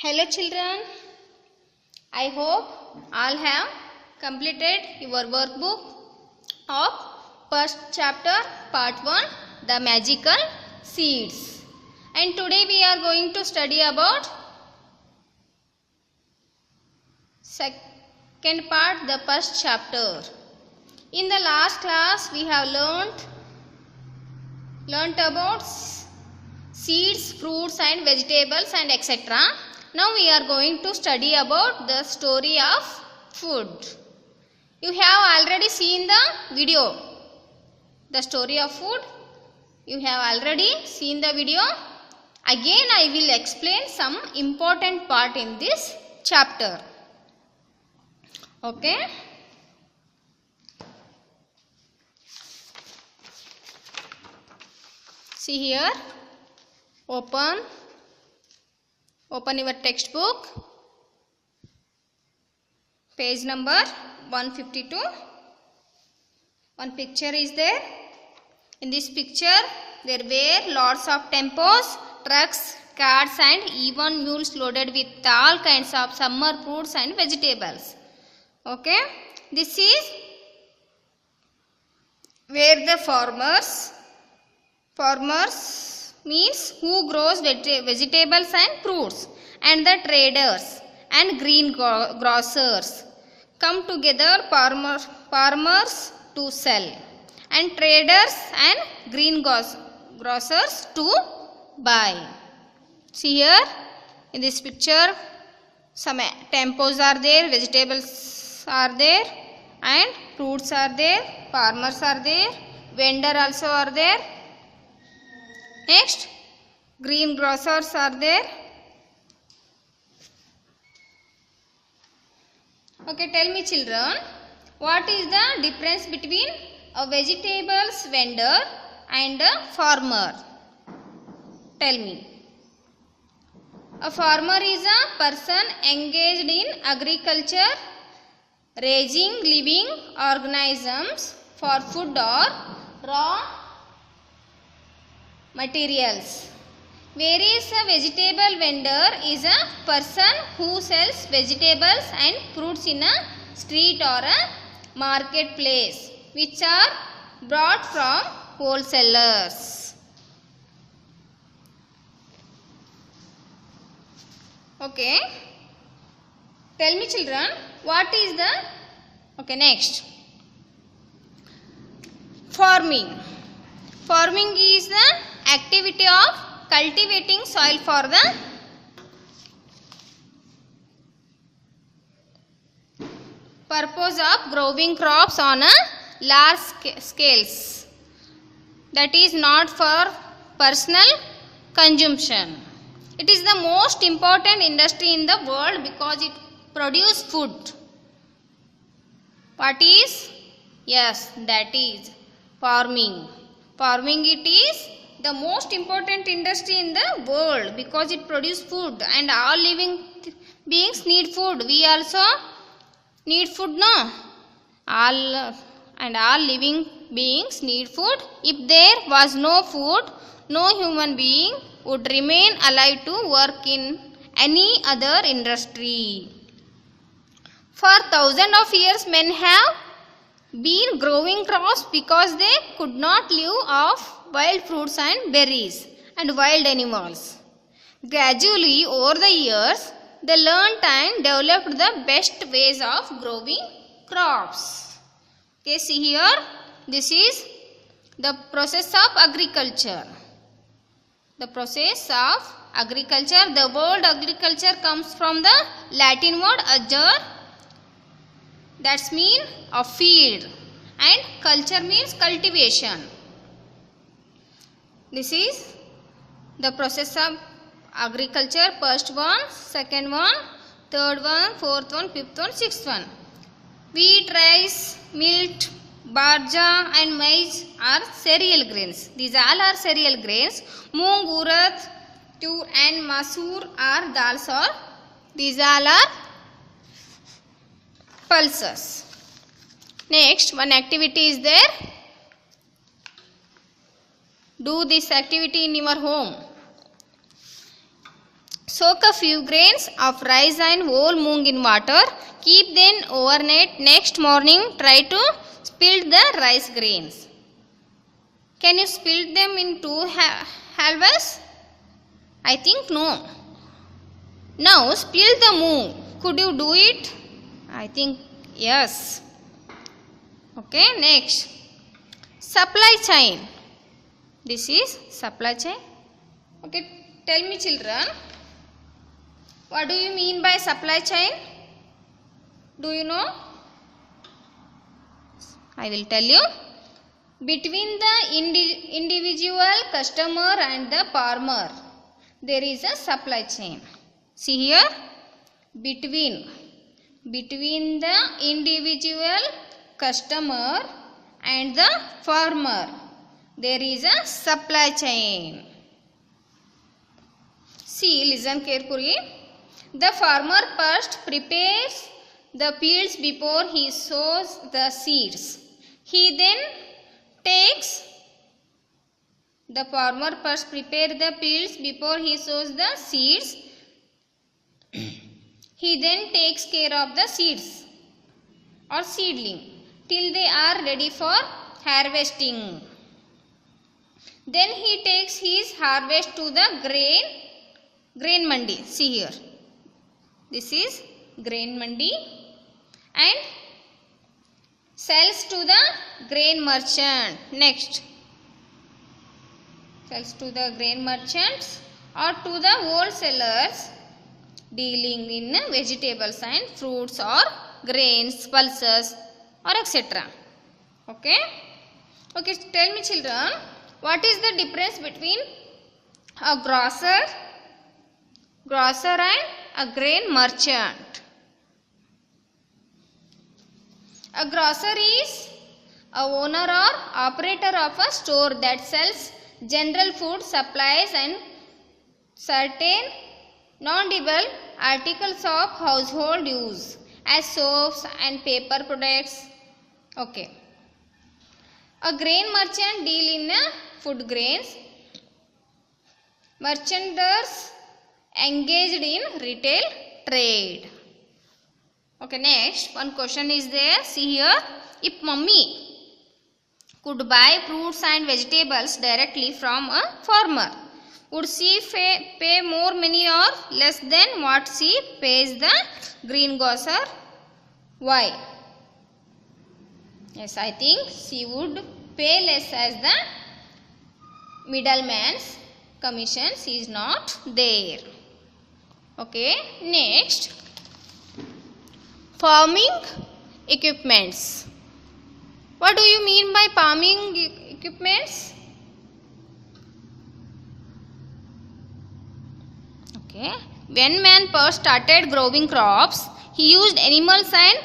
Hello children, I hope all have completed your workbook of first chapter part 1, the magical seeds. And today we are going to study about second part, the first chapter. In the last class we have learnt about seeds, fruits and vegetables and etc. Now we are going to study about the story of food. You have already seen the video, the story of food. You have already seen the video. Again I will explain some important part in this chapter. Okay. See here. Open your textbook, page number 152. One picture is there. In this picture there were lots of tempos, trucks, carts and even mules loaded with all kinds of summer fruits and vegetables. Okay, this is where the farmers means who grows vegetables and fruits, and the traders and green grocers come together, farmers to sell and traders and green grocers to buy. See here in this picture some tempos are there, vegetables are there and fruits are there, farmers are there, vendor also are there. Next, green grocers are there. Okay, tell me children, what is the difference between a vegetables vendor and a farmer? Tell me. A farmer is a person engaged in agriculture, raising living organisms for food or raw materials, whereas a vegetable vendor is a person who sells vegetables and fruits in a street or a marketplace, which are brought from wholesalers. Okay, tell me children, what is the next, farming. Farming is the activity of cultivating soil for the purpose of growing crops on a large scales, that is not for personal consumption. It is the most important industry in the world because it produces food. What is? Yes, that is farming. Farming, it is the most important industry in the world because it produces food, and all living beings need food. We also need food, no? All living beings need food. If there was no food, no human being would remain alive to work in any other industry. For thousands of years, men have been growing crops because they could not live off wild fruits and berries and wild animals. Gradually, over the years, they learnt and developed the best ways of growing crops. Okay, see here, this is the process of agriculture. The process of agriculture, the word agriculture comes from the Latin word agere, that's mean a field, and culture means cultivation. This is the process of agriculture, first one, second one, third one, fourth one, fifth one, sixth one. Wheat, rice, millet, barja and maize are cereal grains. These all are cereal grains. Moong, urad, tur and masoor are dals, or these all are pulses. Next, one activity is there. Do this activity in your home. Soak a few grains of rice and whole moong in water. Keep them overnight. Next morning, try to spill the rice grains. Can you spill them in two halves? I think no. Now spill the moong. Could you do it? I think yes. Okay, next. Supply chain. This is supply chain. Okay, tell me children. What do you mean by supply chain? Do you know? I will tell you. Between the individual customer and the farmer, there is a supply chain. See here. Between the individual customer and the farmer, there is a supply chain. See, listen carefully. The farmer first prepares the fields before he sows the seeds. He then takes the farmer first prepare the fields before he sows the seeds. He then takes care of the seeds or seedling till they are ready for harvesting. Then he takes his harvest to the grain mandi. See here. This is grain mandi and sells to the grain merchant. Next, sells to the grain merchants or to the wholesalers dealing in vegetables and fruits or grains, pulses or etc. Okay. Okay, tell me children, what is the difference between a grocer and a grain merchant? A grocer is a owner or operator of a store that sells general food supplies and certain non-edible articles of household use as soaps and paper products. Okay. A grain merchant deal in food grains. Merchanters engaged in retail trade. Okay, next one question is there. See here. If mummy could buy fruits and vegetables directly from a farmer, would she pay more money or less than what she pays the greengrocer? Why? Yes, I think she would pay less as the middleman's commissions is not there. Okay, next, farming equipments. What do you mean by farming equipments? Okay, when man first started growing crops, he used animals and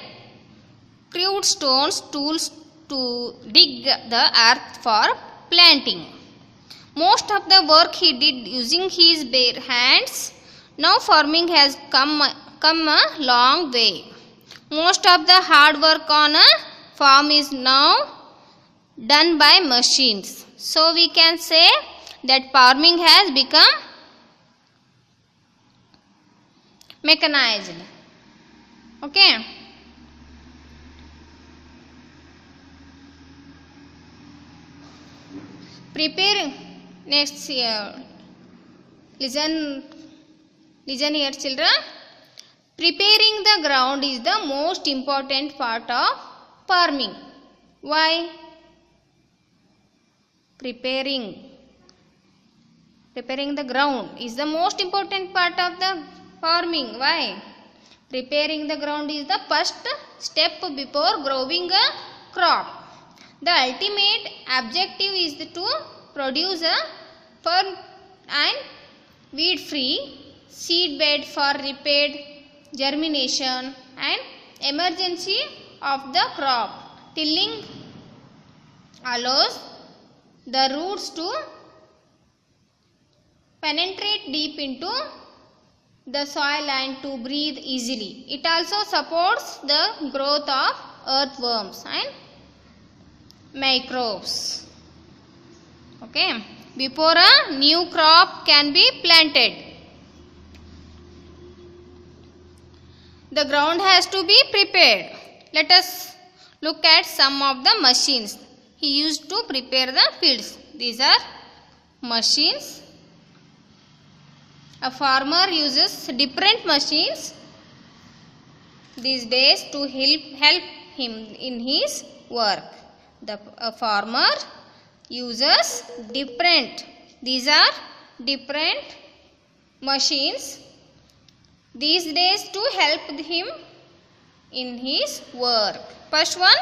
crude stones tools to dig the earth for planting. Most of the work he did using his bare hands. Now farming has come a long way. Most of the hard work on a farm is now done by machines. So we can say that farming has become mechanized. Okay. Preparing. Next, listen here children. Preparing the ground is the most important part of farming. Why? Preparing the ground is the most important part of the farming. Why? Preparing the ground is the first step before growing a crop. The ultimate objective is to produce a firm and weed-free seed bed for rapid germination and emergency of the crop. Tilling allows the roots to penetrate deep into the soil and to breathe easily. It also supports the growth of earthworms and microbes. Okay. Before a new crop can be planted, the ground has to be prepared. Let us look at some of the machines he used to prepare the fields. These are machines. A farmer uses different machines these days to help him in his work. A farmer uses these are different machines these days to help him in his work. First one,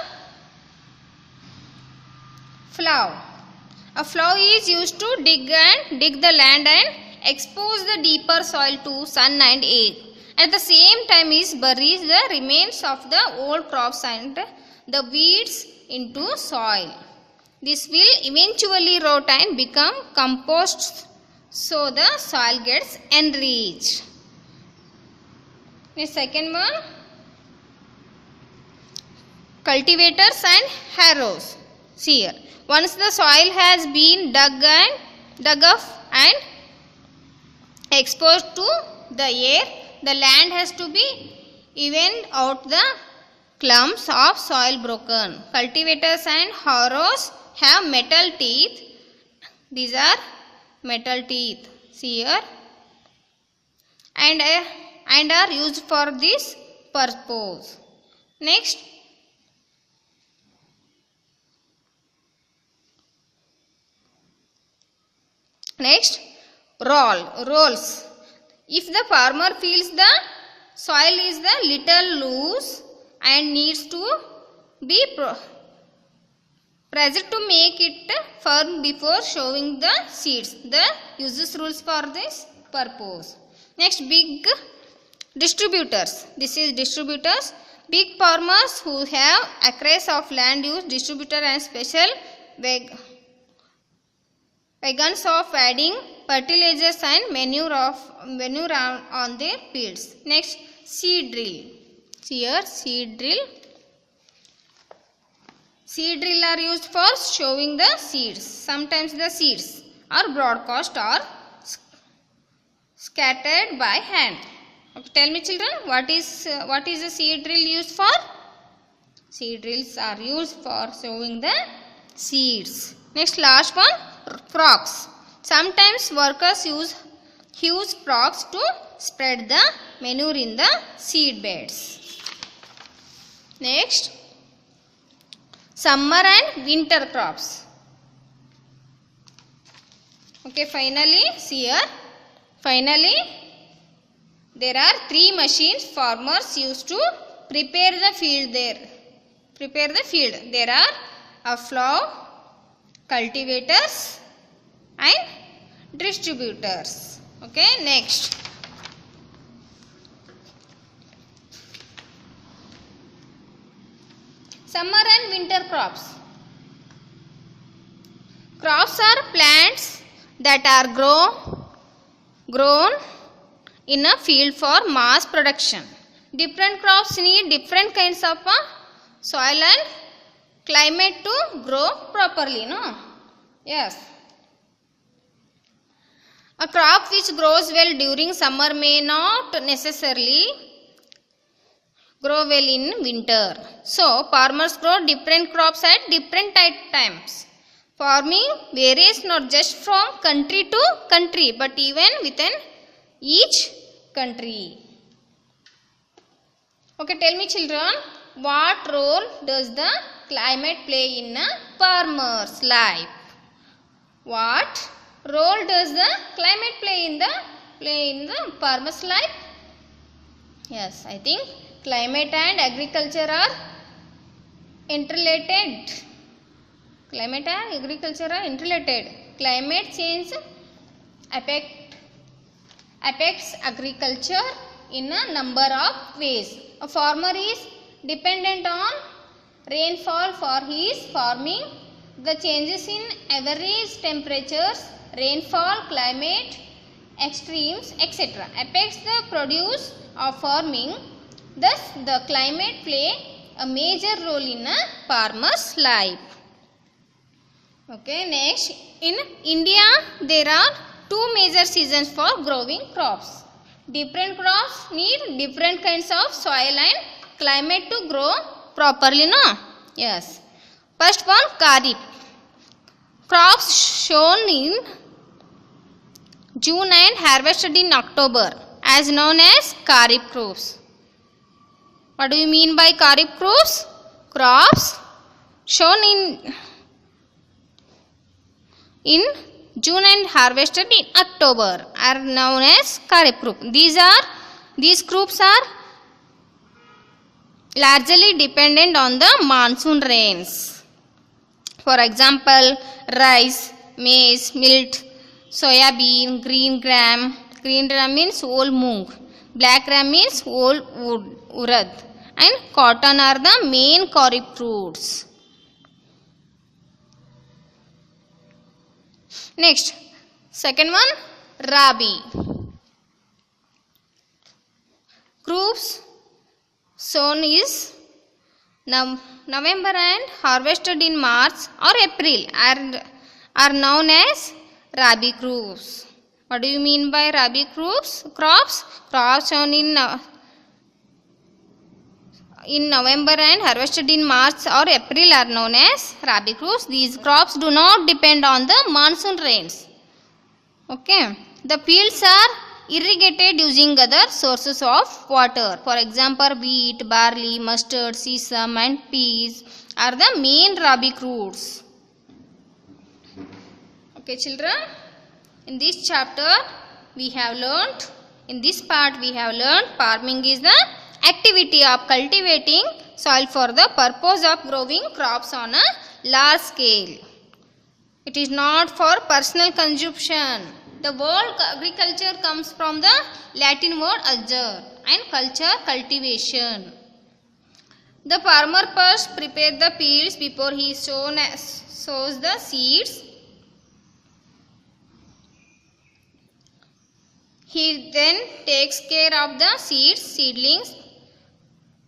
plough. A plough is used to dig the land and expose the deeper soil to sun and air. At the same time, it buries the remains of the old crops and the weeds into soil. This will eventually rot and become compost, so the soil gets enriched. The second one, cultivators and harrows. See here, once the soil has been dug up and exposed to the air, the land has to be evened out the clumps of soil broken. Cultivators and harrows have metal teeth. These are metal teeth. See here, and are used for this purpose. Next, rolls. If the farmer feels the soil is the little loose and needs to be pressed to make it firm before sowing the seeds, the uses rules for this purpose. Next, big distributors. This is distributors. Big farmers who have acres of land use distributor and special wagons of adding fertilizers and manure on their fields. Next, seed drill. Here, seed drill. Seed drill are used for sowing the seeds. Sometimes the seeds are broadcast or scattered by hand. Okay, tell me children, what is the seed drill used for? Seed drills are used for sowing the seeds. Next, last one, frocks. Sometimes workers use huge frocks to spread the manure in the seed beds. Next, summer and winter crops. Okay, finally, see here. Finally, there are 3 machines farmers use to prepare the field. There are a plough, cultivators and distributors. Okay, next, summer and winter crops. Crops are plants that are grown in a field for mass production. Different crops need different kinds of soil and climate to grow properly, no? Yes. A crop which grows well during summer may not necessarily grow well in winter. So, farmers grow different crops at different times. Farming varies not just from country to country, but even within each country. Okay, tell me children, what role does the climate play in a farmer's life? What role does the climate play in the farmer's life? Yes, I think climate and agriculture are interrelated. Climate and agriculture are interrelated. Climate change affects agriculture in a number of ways. A farmer is dependent on rainfall for his farming. The changes in average temperatures, rainfall, climate, extremes, etc. affects the produce of farming. Thus, the climate play a major role in a farmer's life. Okay, next, in India, there are 2 major seasons for growing crops. Different crops need need different kinds of soil and climate to grow properly, no? Yes. First one, Kharif. Crops sown in June and harvested in October as known as Kharif crops. What do you mean by Kharif crops? Crops sown in June and harvested in October are known as Kharif crop. These crops are largely dependent on the monsoon rains. For example, rice, maize, millet, soya bean, green gram. Green gram means whole moong. Black gram means whole urad. And cotton are the main Kharif fruits. Next, second one, Rabi. Crops sown is November and harvested in March or April are known as Rabi crops. What do you mean by Rabi crops? Crops sown in November and harvested in March or April are known as Rabi crops. These crops do not depend on the monsoon rains. Okay. The fields are irrigated using other sources of water. For example, wheat, barley, mustard, sesame and peas are the main Rabi crops. Okay children, in this chapter we have learnt, in this part we have learnt farming is the activity of cultivating soil for the purpose of growing crops on a large scale. It is not for personal consumption. The word agriculture comes from the Latin word agere and culture, cultivation. The farmer first prepares the fields before he sows the seeds. He then takes care of the seedlings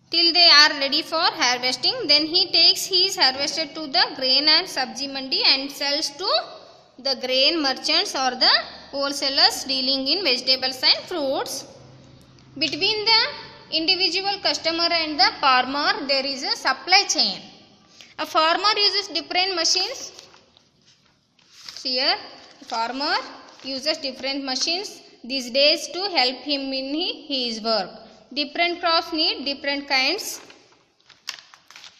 till they are ready for harvesting. Then he takes his harvested to the grain and sabji mandi and sells to the grain merchants or the wholesalers dealing in vegetables and fruits. Between the individual customer and the farmer there is a supply chain. A farmer uses different machines. Here farmer uses different machines these days to help him in his work. Different crops need different kinds.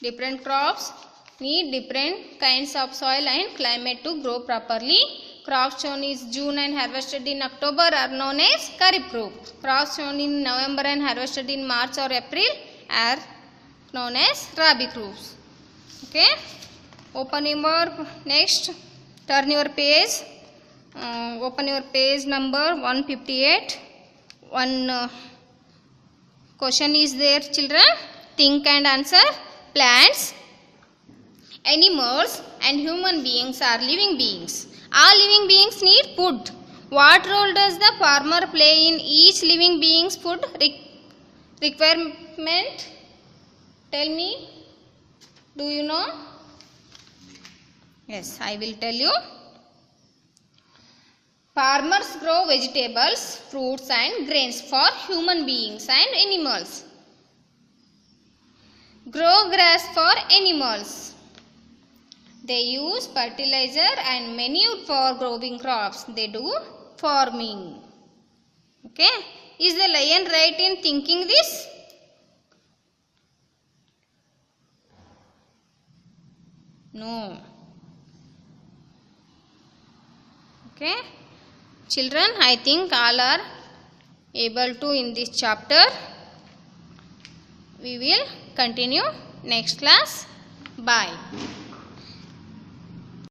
Different crops need different kinds of soil and climate to grow properly. Crops sown in June and harvested in October are known as Kharif crop. Crops sown in November and harvested in March or April are known as Rabi crops. Okay. Open your next. Turn your page. Open your page number 158. One question is there, children. Think and answer. Plants, animals and human beings are living beings. All living beings need food. What role does the farmer play in each living being's food requirement? Tell me. Do you know? Yes, I will tell you. Farmers grow vegetables, fruits and grains for human beings and animals. Grow grass for animals. They use fertilizer and manure for growing crops. They do farming. Okay. Is the lion right in thinking this? No. Okay. Children, I think all are able to in this chapter. We will continue next class. Bye.